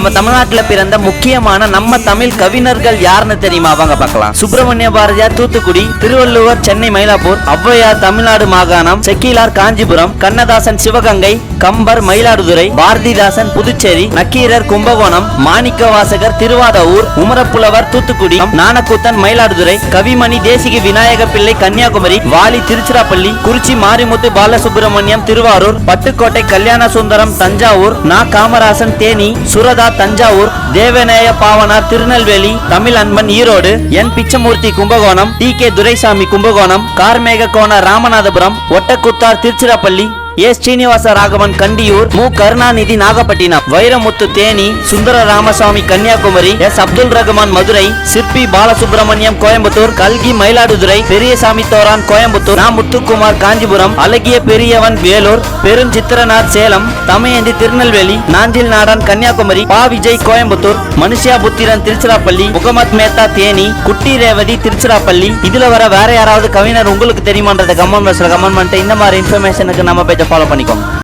நம்ம தமிழ்நாட்டுல பிறந்த முக்கியமான நம்ம தமிழ் கவிஞர்கள் யாருன்னு தெரியுமா? வாங்க பார்க்கலாம். சுப்பிரமணிய பாரதியார் தூத்துக்குடி, திருவள்ளுவர் சென்னை மயிலாப்பூர், ஔவையார் தமிழ்நாடு மாகாணம், செக்கிலார் காஞ்சிபுரம், கண்ணதாசன் சிவகங்கை, கம்பர் மயிலாடுதுறை, பாரதிதாசன் புதுச்சேரி, நக்கீரர் கும்பகோணம், மாணிக்கவாசகர் திருவாரூர், உமரப்புலவர் தூத்துக்குடி, நாணக்கூத்தன் மயிலாடுதுறை, கவிமணி தேசிக விநாயக பிள்ளை கன்னியாகுமரி, வாலி திருச்சிராப்பள்ளி, குறிச்சி மாரிமுத்து பாலசுப்பிரமணியம் திருவாரூர், பட்டுக்கோட்டை கல்யாண சுந்தரம் தஞ்சாவூர், நா காமராசன் தேனி, சுரதா தஞ்சாவூர், தேவநேய பாவனார் திருநெல்வேலி, தமிழ் அன்பன் ஈரோடு, என் பிச்சமூர்த்தி கும்பகோணம், டி கே துரைசாமி கும்பகோணம், கார்மேக கோண ராமநாதபுரம், ஒட்டக்குத்தார் திருச்சிராப்பள்ளி, எஸ் ஸ்ரீனிவாச ராகவன் கண்டியூர், மு கருணாநிதி நாகப்பட்டினம், வைரமுத்து தேனி, சுந்தர ராமசாமி கன்னியாகுமரி, எஸ் அப்துல் ரஹ்மான் மதுரை, சிற்பி பாலசுப்பிரமணியம் கோயம்புத்தூர், கல்கி மயிலாடுதுறை, பெரியசாமி தோரான் கோயம்புத்தூர், நா முத்துக்குமார் காஞ்சிபுரம், அழகிய பெரியவன் வேலூர், பெருஞ்சித்திரனார் சேலம், தமையந்தி திருநெல்வேலி, நாஞ்சில் நாடன் கன்னியாகுமரி, பா விஜய் கோயம்புத்தூர், மனுஷியா புத்திரன் திருச்சிராப்பள்ளி, முகமது மேத்தா தேனி, குட்டி ரேவதி திருச்சிராப்பள்ளி. இதுல வர வேற யாராவது கவிஞர் உங்களுக்கு தெரியுமான்றத கமெண்ட் பாக்ஸ்ல கமெண்ட் பண்ணிட்டு இந்த மாதிரி இன்ஃபர்மேஷனுக்கு நம்ம பேஜை ஃபாலோ பண்ணிக்கோங்க.